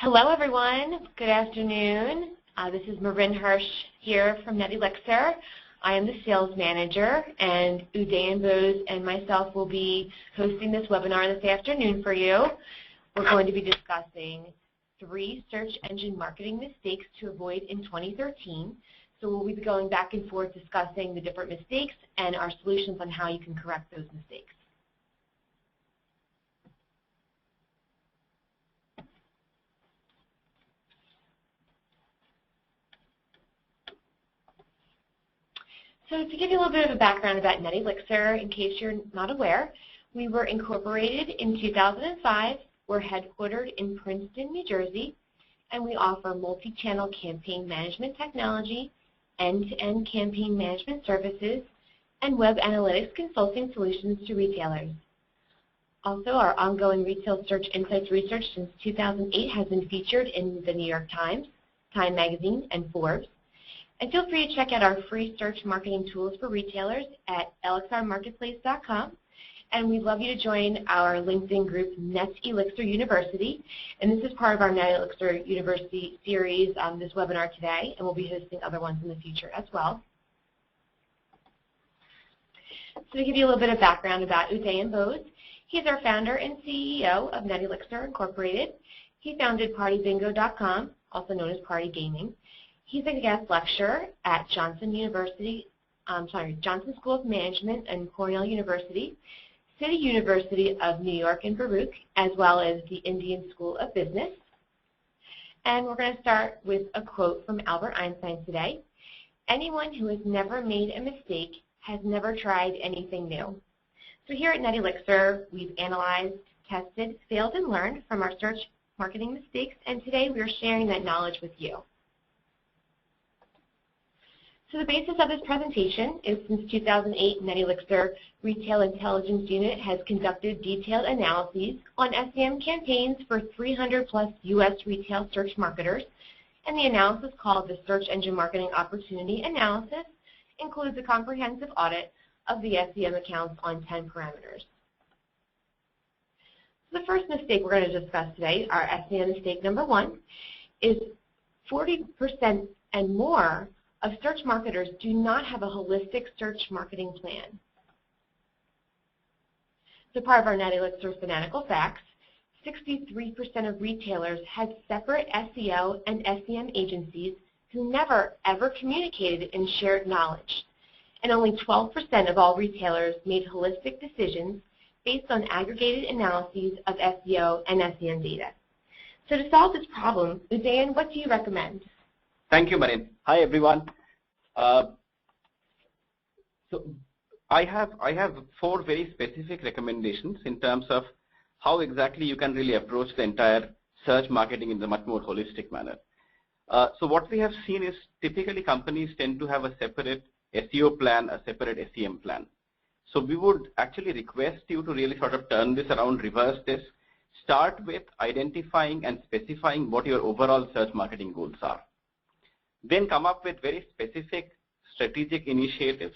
Hello, everyone. Good afternoon. This is Marin Hirsch here from Net Elixir. I am the sales manager, and Uday Bose and myself will be hosting this webinar this afternoon for you. We're going to be discussing 3 search engine marketing mistakes to avoid in 2013. So we'll be going back and forth discussing the different mistakes and our solutions on how you can correct those mistakes. So to give you a little bit of a background about Net Elixir, in case you're not aware, we were incorporated in 2005. We're headquartered in Princeton, New Jersey, and we offer multi-channel campaign management technology, end-to-end campaign management services, and web analytics consulting solutions to retailers. Also, our ongoing retail search insights research since 2008 has been featured in the New York Times, Time Magazine, and Forbes. And feel free to check out our free search marketing tools for retailers at elixirmarketplace.com. And we'd love you to join our LinkedIn group, Net Elixir University. And this is part of our Net Elixir University series on this webinar today, and we'll be hosting other ones in the future as well. So to give you a little bit of background about Uday Bose, he's our founder and CEO of Net Elixir Incorporated. He founded PartyBingo.com, also known as Party Gaming. He's a guest lecturer at Johnson School of Management and Cornell University, City University of New York in Baruch, as well as the Indian School of Business. And we're going to start with a quote from Albert Einstein today. Anyone who has never made a mistake has never tried anything new. So here at Net Elixir, we've analyzed, tested, failed, and learned from our search marketing mistakes, and today we're sharing that knowledge with you. So the basis of this presentation is since 2008, Net Elixir Retail Intelligence Unit has conducted detailed analyses on SEM campaigns for 300+ U.S. retail search marketers, and the analysis, called the Search Engine Marketing Opportunity Analysis, includes a comprehensive audit of the SEM accounts on 10 parameters. So the first mistake we're going to discuss today, our SEM mistake number 1, is 40% and more of search marketers do not have a holistic search marketing plan. So part of our Net Elixir Finical Facts, 63% of retailers had separate SEO and SEM agencies who never ever communicated and shared knowledge. And only 12% of all retailers made holistic decisions based on aggregated analyses of SEO and SEM data. So to solve this problem, Udayan, what do you recommend? Thank you, Marin. Hi, everyone. So I have 4 very specific recommendations in terms of how exactly you can really approach the entire search marketing in a much more holistic manner. So what we have seen is typically companies tend to have a separate SEO plan, a separate SEM plan. So we would actually request you to really sort of turn this around, reverse this. Start with identifying and specifying what your overall search marketing goals are. Then come up with very specific strategic initiatives.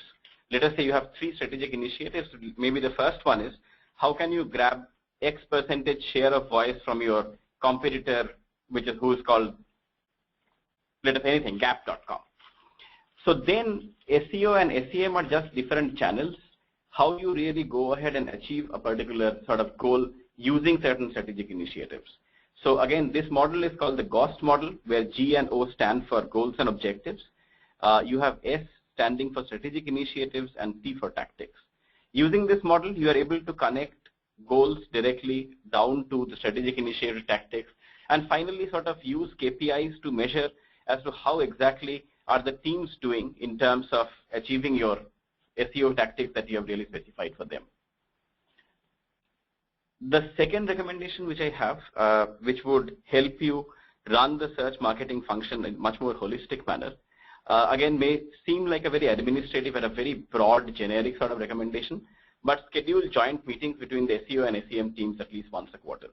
Let us say you have 3 strategic initiatives. Maybe the first one is, how can you grab X percentage share of voice from your competitor, who's called, let us say anything, Gap.com. So then SEO and SEM are just different channels. How you really go ahead and achieve a particular sort of goal using certain strategic initiatives. So again, this model is called the GOST model, where G and O stand for goals and objectives. You have S standing for strategic initiatives and T for tactics. Using this model, you are able to connect goals directly down to the strategic initiative tactics, and finally sort of use KPIs to measure as to how exactly are the teams doing in terms of achieving your SEO tactics that you have really specified for them. The second recommendation which I have, which would help you run the search marketing function in a much more holistic manner, again may seem like a very administrative and a very broad generic sort of recommendation, but schedule joint meetings between the SEO and SEM teams at least once a quarter.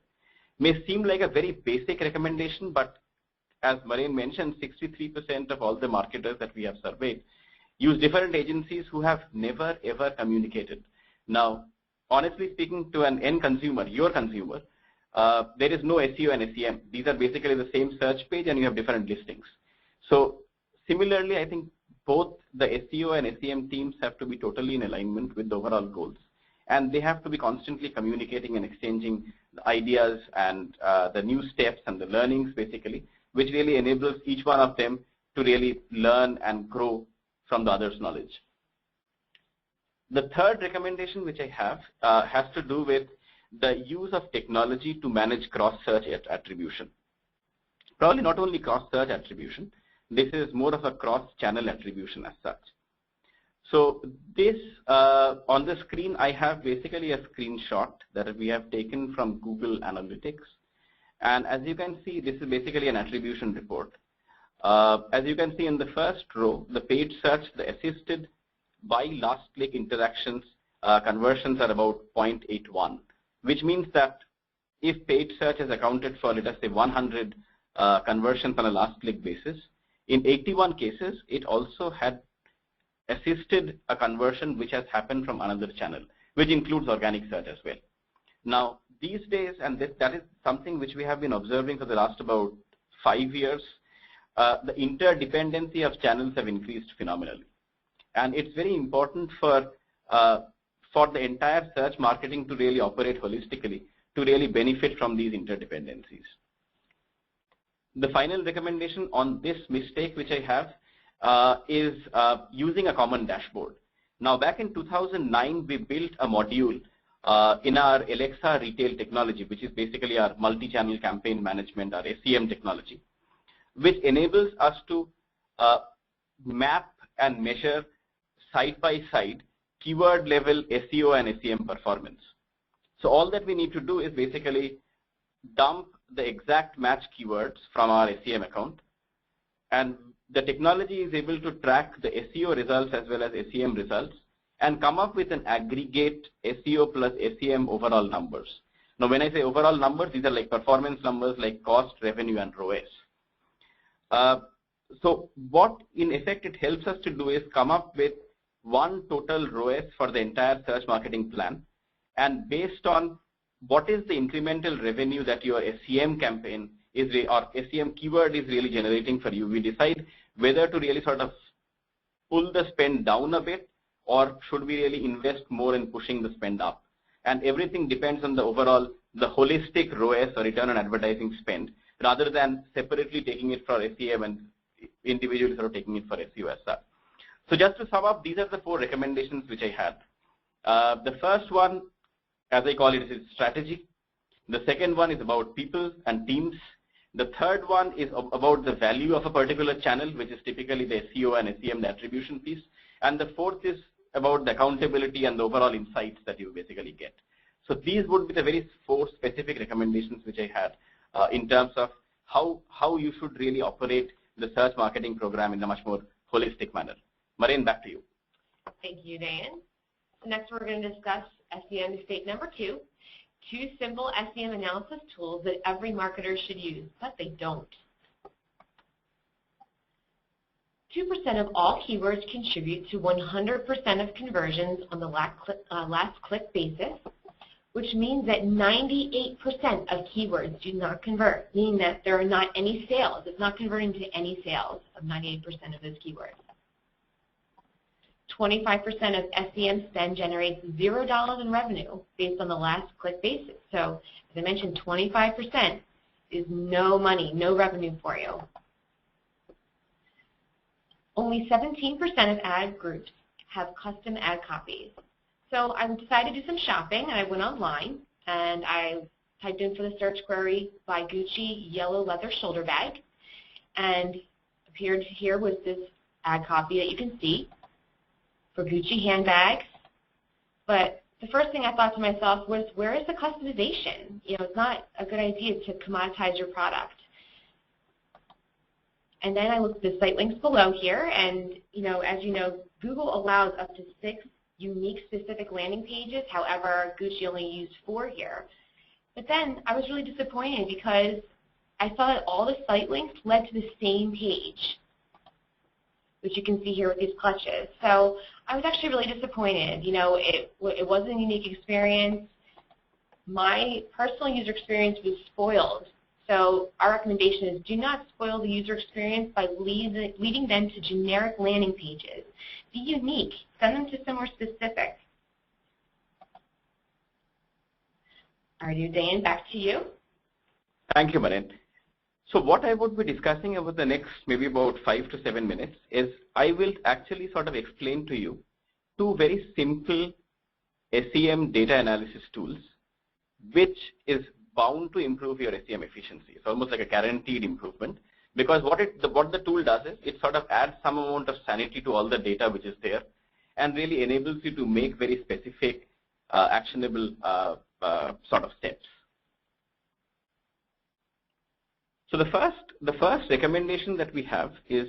May seem like a very basic recommendation, but as Marin mentioned, 63% of all the marketers that we have surveyed use different agencies who have never ever communicated. Now, honestly speaking, to an end consumer, your consumer, there is no SEO and SEM. These are basically the same search page and you have different listings. So similarly, I think both the SEO and SEM teams have to be totally in alignment with the overall goals. And they have to be constantly communicating and exchanging the ideas and the new steps and the learnings basically, which really enables each one of them to really learn and grow from the other's knowledge. The third recommendation which I have has to do with the use of technology to manage cross-search attribution. Probably not only cross-search attribution, this is more of a cross-channel attribution as such. So this, on the screen, I have basically a screenshot that we have taken from Google Analytics. And as you can see, this is basically an attribution report. As you can see in the first row, the paid search, the assisted by last click interactions conversions are about 0.81, which means that if paid search is accounted for, let us say 100 conversions on a last click basis, in 81 cases, it also had assisted a conversion which has happened from another channel, which includes organic search as well. Now, these days, and that is something which we have been observing for the last about 5 years, the interdependency of channels have increased phenomenally. And it's very important for the entire search marketing to really operate holistically, to really benefit from these interdependencies. The final recommendation on this mistake which I have is using a common dashboard. Now, back in 2009, we built a module in our Alexa retail technology, which is basically our multi-channel campaign management, our SEM technology, which enables us to map and measure side by side keyword level SEO and SEM performance. So all that we need to do is basically dump the exact match keywords from our SEM account, and the technology is able to track the SEO results as well as SEM results and come up with an aggregate SEO plus SEM overall numbers. Now, when I say overall numbers, these are like performance numbers like cost, revenue, and ROAS. So what in effect it helps us to do is come up with one total ROAS for the entire search marketing plan, and based on what is the incremental revenue that your SEM campaign is, or SEM keyword is really generating for you, we decide whether to really sort of pull the spend down a bit or should we really invest more in pushing the spend up. And everything depends on the overall, the holistic ROAS or return on advertising spend, rather than separately taking it for SEM and individually sort of taking it for SEO as such. So just to sum up, these are the 4 recommendations which I had. The first one, as I call it, is strategy. The second one is about people and teams. The third one is about the value of a particular channel, which is typically the SEO and SEM, the attribution piece. And the fourth is about the accountability and the overall insights that you basically get. So these would be the very 4 specific recommendations which I had in terms of how you should really operate the search marketing program in a much more holistic manner. Marine, back to you. Thank you, Dan. So next we're going to discuss SEM mistake number 2, 2 simple SEM analysis tools that every marketer should use, but they don't. 2% of all keywords contribute to 100% of conversions on the last click basis, which means that 98% of keywords do not convert, meaning that there are not any sales. It's not converting to any sales of 98% of those keywords. 25% of SEM spend generates $0 in revenue based on the last click basis. So, as I mentioned, 25% is no money, no revenue for you. Only 17% of ad groups have custom ad copies. So I decided to do some shopping, and I went online, and I typed in for the search query "buy Gucci yellow leather shoulder bag," and appeared here was this ad copy that you can see for Gucci handbags. But the first thing I thought to myself was, where is the customization? You know, it's not a good idea to commoditize your product. And then I looked at the site links below here, and as you know, Google allows up to 6 unique specific landing pages. However, Gucci only used 4 here. But then I was really disappointed because I saw that all the site links led to the same page, which you can see here with these clutches. So I was actually really disappointed. It wasn't a unique experience. My personal user experience was spoiled. So our recommendation is do not spoil the user experience by leading them to generic landing pages. Be unique. Send them to somewhere specific. All right, Dan, back to you. Thank you, Marin. So what I would be discussing over the next maybe about 5 to 7 minutes is I will actually sort of explain to you two very simple SEM data analysis tools, which is bound to improve your SEM efficiency. It's almost like a guaranteed improvement, because what the tool does is it sort of adds some amount of sanity to all the data which is there and really enables you to make very specific actionable sort of steps. So the first recommendation that we have is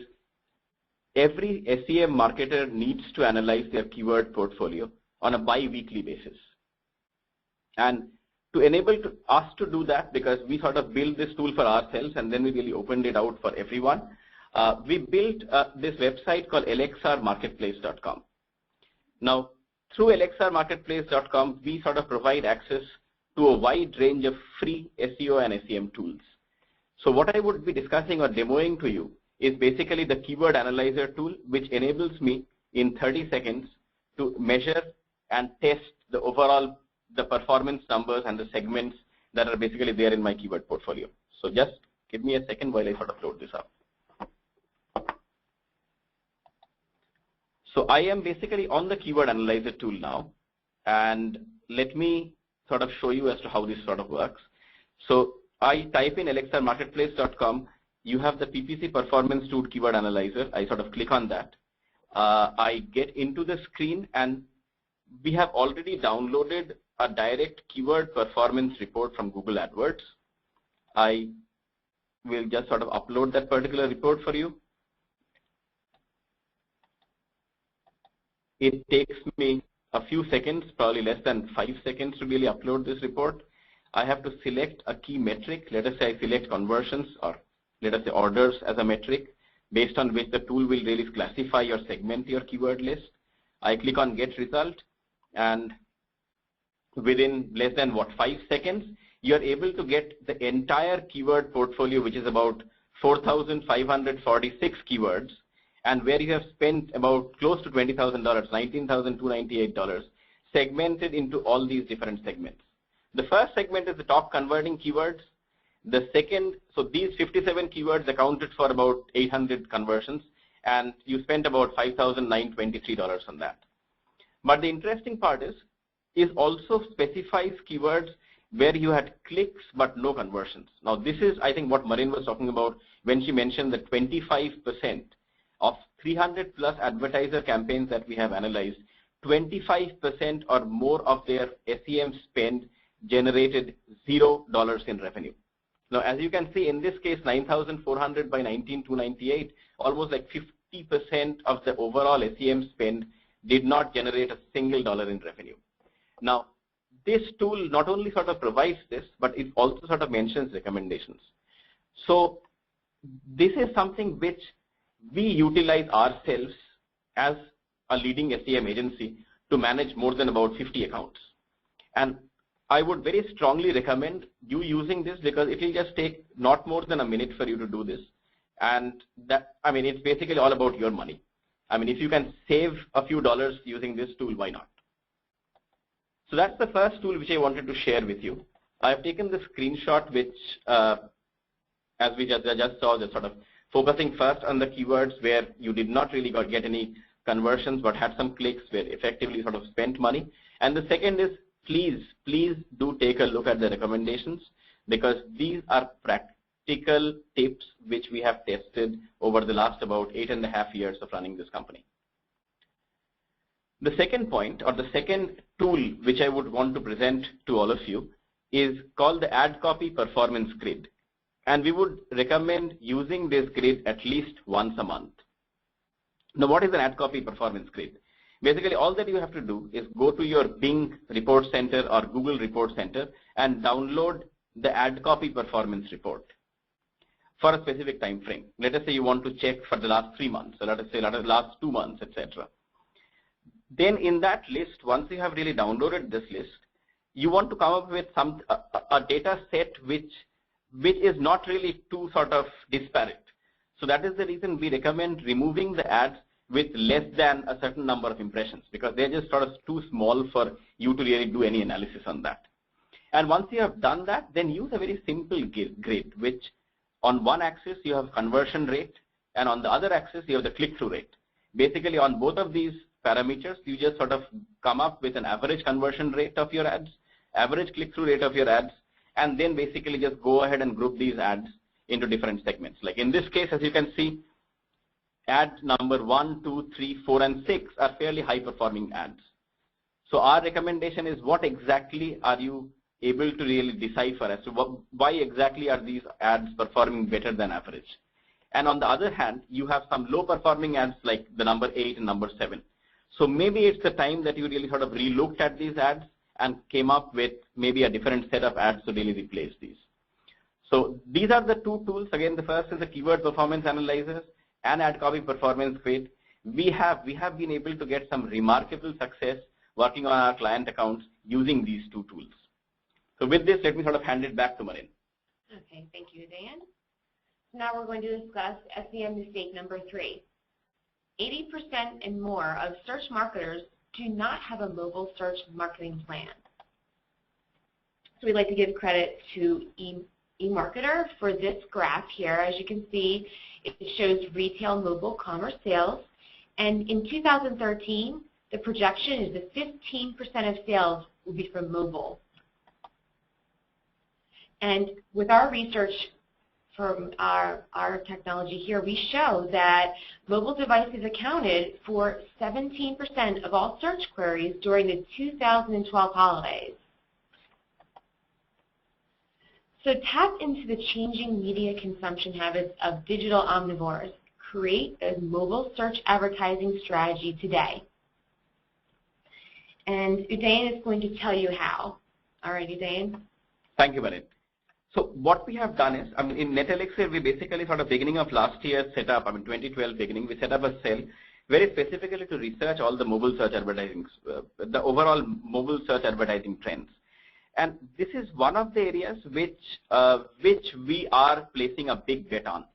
every SEM marketer needs to analyze their keyword portfolio on a bi-weekly basis. And to enable us to do that, because we sort of built this tool for ourselves and then we really opened it out for everyone, we built this website called elixirmarketplace.com. Now, through elixirmarketplace.com, we sort of provide access to a wide range of free SEO and SEM tools. So what I would be discussing or demoing to you is basically the keyword analyzer tool, which enables me in 30 seconds to measure and test the overall performance numbers and the segments that are basically there in my keyword portfolio. So just give me a second while I sort of load this up. So I am basically on the keyword analyzer tool now, and let me sort of show you as to how this sort of works. So I type in elixirmarketplace.com. You have the PPC performance tool keyword analyzer. I sort of click on that. I get into the screen, and we have already downloaded a direct keyword performance report from Google AdWords. I will just sort of upload that particular report for you. It takes me a few seconds, probably less than 5 seconds, to really upload this report. I have to select a key metric. Let us say I select conversions, or let us say orders as a metric, based on which the tool will really classify or segment your keyword list. I click on get result, and within less than 5 seconds, you're able to get the entire keyword portfolio, which is about 4,546 keywords, and where you have spent about close to $20,000, $19,298, segmented into all these different segments. The first segment is the top converting keywords. The second, so these 57 keywords accounted for about 800 conversions, and you spent about $5,923 on that. But the interesting part is also specifies keywords where you had clicks but no conversions. Now this is, I think, what Marin was talking about when she mentioned that 25% of 300 plus advertiser campaigns that we have analyzed, 25% or more of their SEM spend generated $0 in revenue. Now, as you can see in this case, 9,400 by 19,298, almost like 50% of the overall SEM spend did not generate a single dollar in revenue. Now, this tool not only sort of provides this, but it also sort of mentions recommendations. So this is something which we utilize ourselves as a leading SEM agency to manage more than about 50 accounts. And I would very strongly recommend you using this, because it will just take not more than a minute for you to do this. And that, I mean, it's basically all about your money. I mean, if you can save a few dollars using this tool, why not? So that's the first tool which I wanted to share with you. I have taken the screenshot which, as we just saw, just sort of focusing first on the keywords where you did not really get any conversions but had some clicks where effectively sort of spent money. And the second is, please do take a look at the recommendations, because these are practical tips which we have tested over the last about 8.5 years of running this company. The second point, or the second tool which I would want to present to all of you, is called the Ad Copy Performance Grid. And we would recommend using this grid at least once a month. Now, what is an Ad Copy Performance Grid? Basically, all that you have to do is go to your Bing Report Center or Google Report Center and download the Ad Copy Performance Report for a specific time frame. Let us say you want to check for the last 3 months, or let us say the last 2 months, etc. Then in that list, once you have really downloaded this list, you want to come up with a data set which is not really too sort of disparate. So that is the reason we recommend removing the ads with less than a certain number of impressions, because they're just sort of too small for you to really do any analysis on that. And once you have done that, then use a very simple grid, which on one axis you have conversion rate, and on the other axis you have the click-through rate. Basically, on both of these parameters, you just sort of come up with an average conversion rate of your ads, average click-through rate of your ads, and then basically just go ahead and group these ads into different segments. Like in this case, as you can see, ad number 1, 2, 3, 4, and 6 are fairly high-performing ads. So our recommendation is, what exactly are you able to really decipher as to why exactly are these ads performing better than average? And on the other hand, you have some low-performing ads like the number 8 and number 7. So maybe it's the time that you really sort of relooked at these ads and came up with maybe a different set of ads to really replace these. So these are the two tools. Again, the first is the keyword performance analyzer and ad copy performance grade. We have been able to get some remarkable success working on our client accounts using these two tools. So with this, let me sort of hand it back to Marin. Okay, thank you, Dan. So now we're going to discuss SEM mistake number 3. 80% and more of search marketers do not have a mobile search marketing plan. So we'd like to give credit to eMarketer for this graph here. As you can see, it shows retail mobile commerce sales. And in 2013, the projection is that 15% of sales will be from mobile. And with our research from our technology here, we show that mobile devices accounted for 17% of all search queries during the 2012 holidays. So tap into the changing media consumption habits of digital omnivores. Create a mobile search advertising strategy today. And Udayan is going to tell you how. All right, Udayan. Thank you, Marin. So what we have done is, in Net Elixir, we basically sort of beginning of last year set up, 2012 beginning, we set up a cell very specifically to research all the mobile search advertising, the overall mobile search advertising trends. And this is one of the areas which we are placing a big bet on.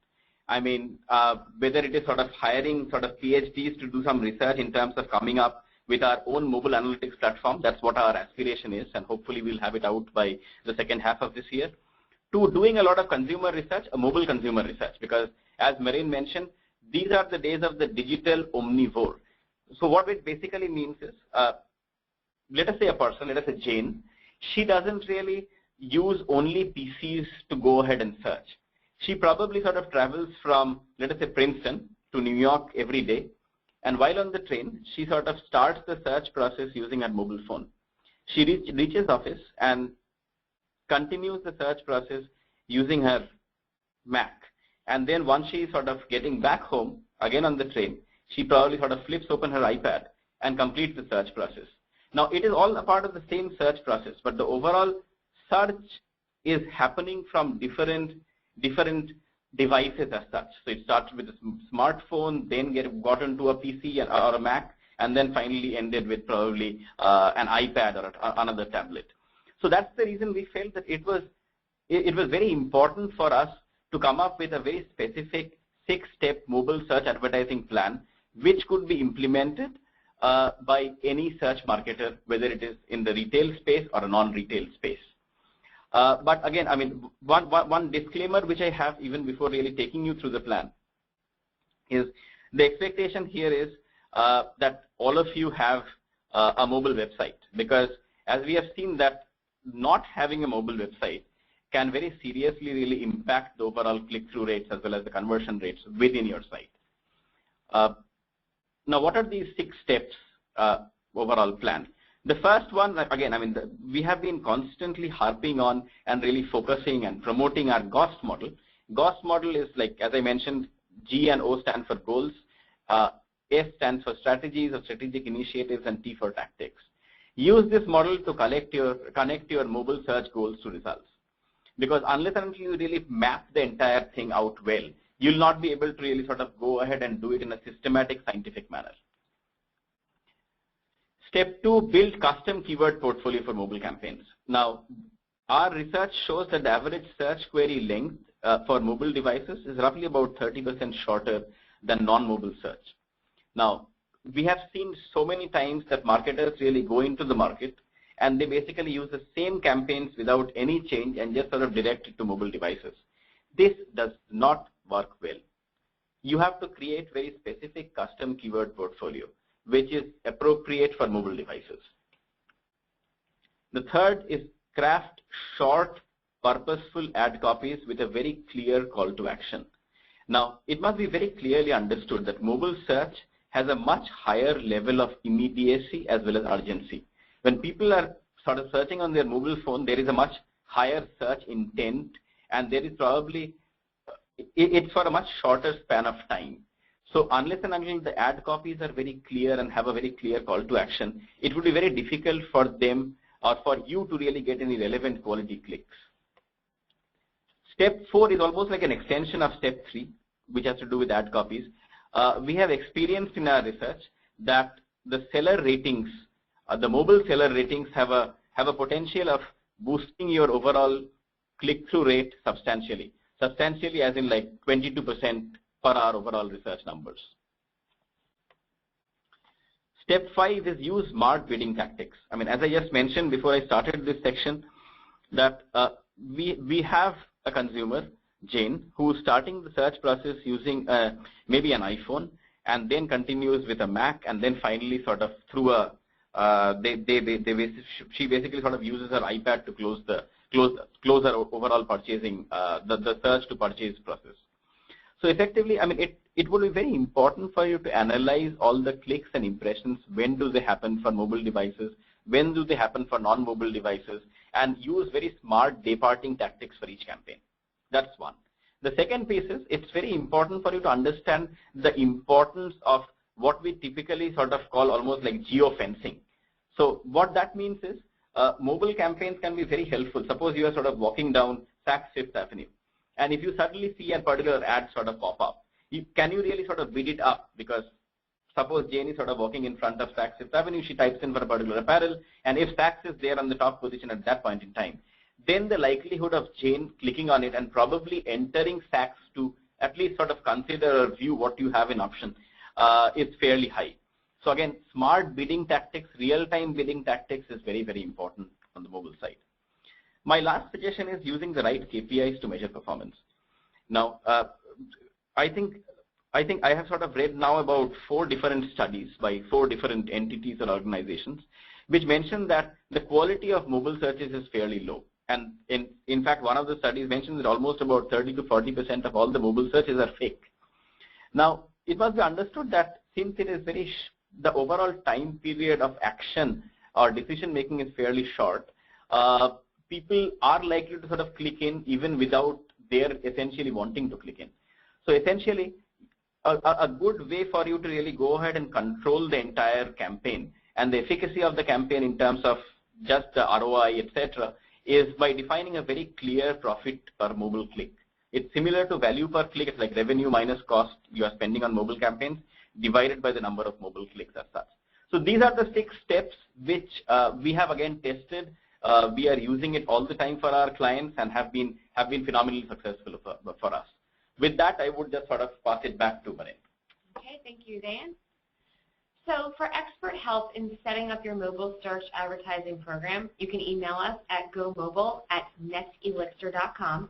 Whether it is sort of hiring sort of PhDs to do some research in terms of coming up with our own mobile analytics platform, that's what our aspiration is, and hopefully we'll have it out by the second half of this year, to doing a lot of consumer research, mobile consumer research, because as Marin mentioned, these are the days of the digital omnivore. So what it basically means is, let us say a person, let us say Jane, she doesn't really use only PCs to go ahead and search. She probably sort of travels from, let us say, Princeton to New York every day, and while on the train, she sort of starts the search process using her mobile phone. She reaches office and continues the search process using her Mac. And then once she's sort of getting back home, again on the train, she probably sort of flips open her iPad and completes the search process. Now, it is all a part of the same search process, but the overall search is happening from different devices as such. So it starts with a smartphone, then got into a PC or a Mac, and then finally ended with probably an iPad or another tablet. So that's the reason we felt that it was very important for us to come up with a very specific 6-step mobile search advertising plan, which could be implemented by any search marketer, whether it is in the retail space or a non-retail space. But again, one disclaimer which I have even before really taking you through the plan is the expectation here is that all of you have a mobile website, because as we have seen that not having a mobile website can very seriously really impact the overall click-through rates as well as the conversion rates within your site. Now, what are these 6 steps overall plan? The first one, again, we have been constantly harping on and really focusing and promoting our GOST model. GOST model is, like, as I mentioned, G and O stand for goals, S stands for strategies or strategic initiatives, and T for tactics. Use this model to connect your mobile search goals to results. Because unless and until you really map the entire thing out well, you'll not be able to really sort of go ahead and do it in a systematic, scientific manner. Step 2, build custom keyword portfolio for mobile campaigns. Now, our research shows that the average search query length for mobile devices is roughly about 30% shorter than non-mobile search. Now, we have seen so many times that marketers really go into the market and they basically use the same campaigns without any change and just sort of direct it to mobile devices. This does not work well. You have to create very specific custom keyword portfolio, which is appropriate for mobile devices. The third is craft short, purposeful ad copies with a very clear call to action. Now, it must be very clearly understood that mobile search has a much higher level of immediacy as well as urgency. When people are sort of searching on their mobile phone, there is a much higher search intent, and there is probably, it's for a much shorter span of time. So unless and until the ad copies are very clear and have a very clear call to action, it would be very difficult for them or for you to really get any relevant quality clicks. Step 4 is almost like an extension of step 3, which has to do with ad copies. We have experienced in our research that the seller ratings, the mobile seller ratings have a potential of boosting your overall click-through rate substantially. Substantially as in like 22% per our overall research numbers. Step 5 is use smart bidding tactics. I mean, as I just mentioned before I started this section, that we have a consumer, Jane, who is starting the search process using maybe an iPhone, and then continues with a Mac, and then finally sort of through a she basically sort of uses her iPad to close her overall purchasing the search to purchase process. So effectively, I mean, it would be very important for you to analyze all the clicks and impressions. When do they happen for mobile devices? When do they happen for non-mobile devices? And use very smart departing tactics for each campaign. That's one. The second piece is it's very important for you to understand the importance of what we typically sort of call almost like geofencing. So what that means is mobile campaigns can be very helpful. Suppose you are sort of walking down Saks Fifth Avenue, and if you suddenly see a particular ad sort of pop up, can you really sort of bid it up? Because suppose Jane is sort of walking in front of Saks Fifth Avenue, she types in for a particular apparel, and if Saks is there on the top position at that point in time, then the likelihood of Jane clicking on it and probably entering Saks to at least sort of consider or view what you have in option is fairly high. So again, smart bidding tactics, real-time bidding tactics is very, very important on the mobile side. My last suggestion is using the right KPIs to measure performance. Now, I think I have sort of read now about 4 different studies by 4 different entities or organizations, which mention that the quality of mobile searches is fairly low. And in fact, one of the studies mentions that almost about 30 to 40% of all the mobile searches are fake. Now, it must be understood that since it is the overall time period of action or decision making is fairly short, people are likely to sort of click in even without their essentially wanting to click in. So essentially, a good way for you to really go ahead and control the entire campaign and the efficacy of the campaign in terms of just the ROI, etc., is by defining a very clear profit per mobile click. It's similar to value per click. It's like revenue minus cost you are spending on mobile campaigns divided by the number of mobile clicks as such. So these are the 6 steps which we have again tested. We are using it all the time for our clients and have been phenomenally successful for us. With that, I would just sort of pass it back to Marin. Okay, thank you, Dan. So for expert help in setting up your mobile search advertising program, you can email us at gomobile@netelixir.com.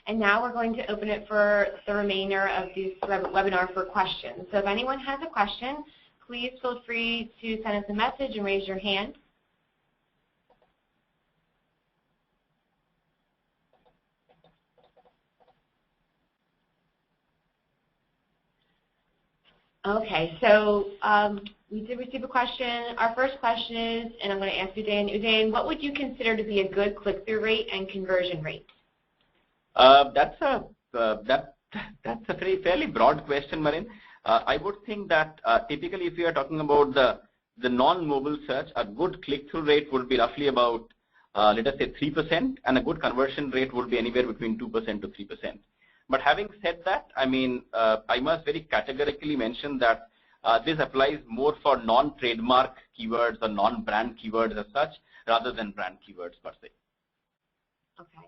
And now we're going to open it for the remainder of this webinar for questions. So if anyone has a question, please feel free to send us a message and raise your hand. Okay, so we did receive a question. Our first question is, and I'm going to ask Udayan. Udayan, what would you consider to be a good click-through rate and conversion rate? That's a fairly broad question, Marin. I would think that typically if you are talking about the non-mobile search, a good click-through rate would be roughly about, let us say 3%, and a good conversion rate would be anywhere between 2% to 3%. But having said that, I mean, I must very categorically mention that this applies more for non-trademark keywords or non-brand keywords as such, rather than brand keywords per se. Okay.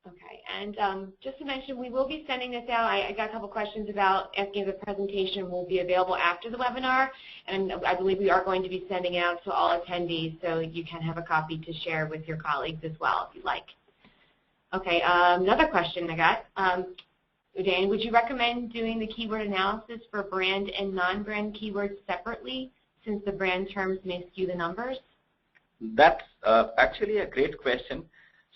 Okay, and just to mention, we will be sending this out. I got a couple questions about asking if the presentation will be available after the webinar, and I believe we are going to be sending out to all attendees, so you can have a copy to share with your colleagues as well if you'd like. Okay, another question I got. Dan, would you recommend doing the keyword analysis for brand and non-brand keywords separately, since the brand terms may skew the numbers? That's actually a great question.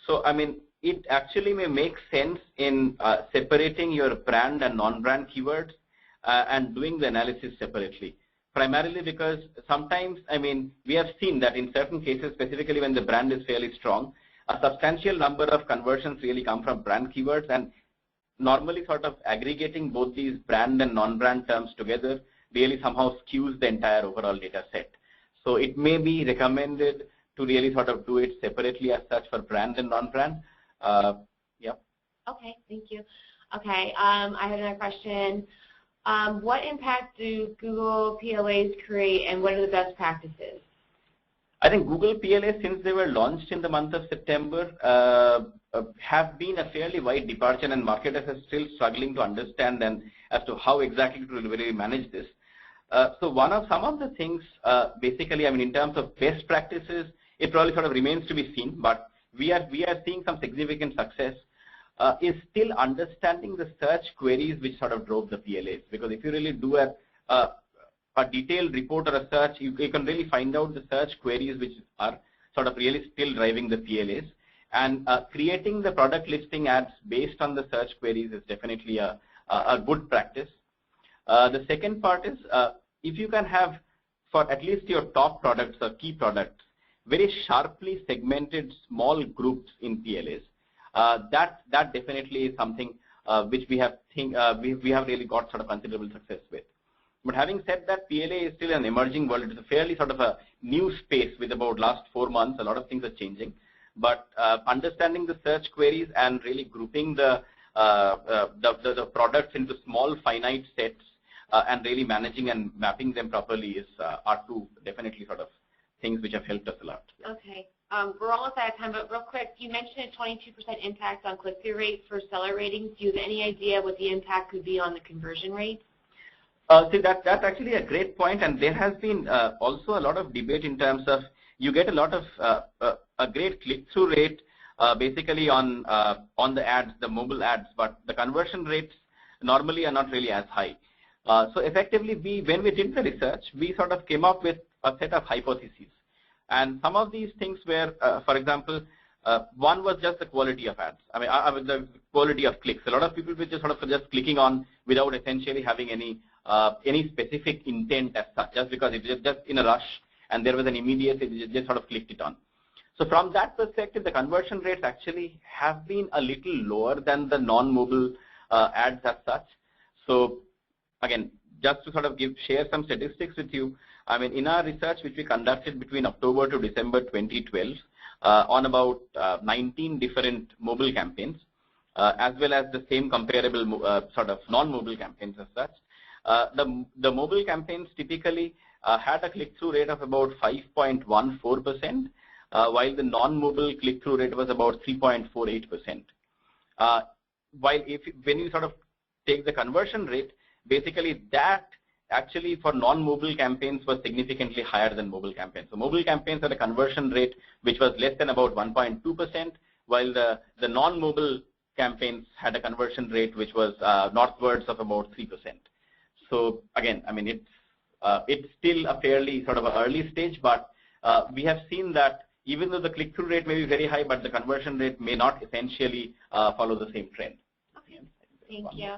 So, I mean, it actually may make sense in separating your brand and non-brand keywords and doing the analysis separately. Primarily because sometimes, I mean, we have seen that in certain cases, specifically when the brand is fairly strong, a substantial number of conversions really come from brand keywords, and normally sort of aggregating both these brand and non-brand terms together really somehow skews the entire overall data set. So it may be recommended to really sort of do it separately as such for brand and non-brand. Yeah. Okay, thank you. Okay, I have another question. What impact do Google PLAs create, and what are the best practices? I think Google PLAs, since they were launched in the month of September, have been a fairly wide departure, and marketers are still struggling to understand and as to how exactly to really manage this. So some of the things, basically, I mean, in terms of best practices, it probably sort of remains to be seen, but we are seeing some significant success. Is still understanding the search queries which sort of drove the PLAs, because if you really do a detailed report or a search, you can really find out the search queries which are sort of really still driving the PLAs, and creating the product listing ads based on the search queries is definitely a good practice. The second part is if you can have, for at least your top products or key products, very sharply segmented small groups in PLAs. That definitely is something which we have really got sort of considerable success with. But having said that, PLA is still an emerging world. It's a fairly sort of a new space with about last 4 months. A lot of things are changing. But understanding the search queries and really grouping the products into small finite sets and really managing and mapping them properly are two definitely sort of things which have helped us a lot. Okay. We're almost out of time, but real quick, you mentioned a 22% impact on click-through rate for seller ratings. Do you have any idea what the impact could be on the conversion rate? See, that's actually a great point, and there has been also a lot of debate in terms of you get a lot of a great click-through rate basically on the ads, the mobile ads, but the conversion rates normally are not really as high. So effectively, when we did the research, we sort of came up with a set of hypotheses. And some of these things were, for example, one was just the quality of ads. I mean, the quality of clicks. A lot of people were just sort of just clicking on without essentially having any specific intent as such, just because it was just in a rush and there was an immediate, they just sort of clicked it on. So from that perspective, the conversion rates actually have been a little lower than the non-mobile ads as such. So again, just to sort of share some statistics with you, I mean, in our research which we conducted between October to December 2012 on about 19 different mobile campaigns, as well as the same comparable sort of non-mobile campaigns as such, the mobile campaigns typically had a click-through rate of about 5.14%, while the non-mobile click-through rate was about 3.48%. While when you sort of take the conversion rate, basically that actually for non-mobile campaigns was significantly higher than mobile campaigns. So mobile campaigns had a conversion rate which was less than about 1.2%, while the non-mobile campaigns had a conversion rate which was northwards of about 3%. So again, I mean, it's still a fairly sort of an early stage, but we have seen that even though the click-through rate may be very high, but the conversion rate may not essentially follow the same trend. Okay. Thank you.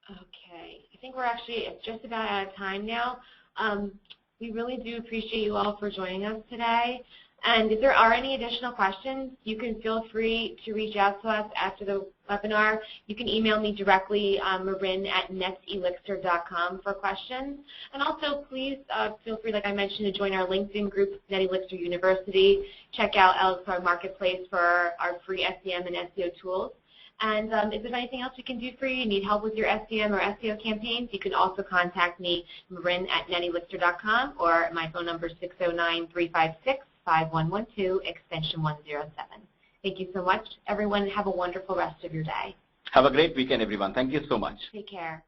Okay, I think we're actually just about out of time now. We really do appreciate you all for joining us today. And if there are any additional questions, you can feel free to reach out to us after the webinar. You can email me directly, marin@netelixir.com for questions. And also, please feel free, like I mentioned, to join our LinkedIn group, Net Elixir University. Check out Elixir Marketplace for our free SEM and SEO tools. And if there's anything else we can do for you, need help with your SEM or SEO campaigns, you can also contact me, marin@netelixir.com, or my phone number is 609-356-5112, extension 107. Thank you so much, everyone. Have a wonderful rest of your day. Have a great weekend, everyone. Thank you so much. Take care.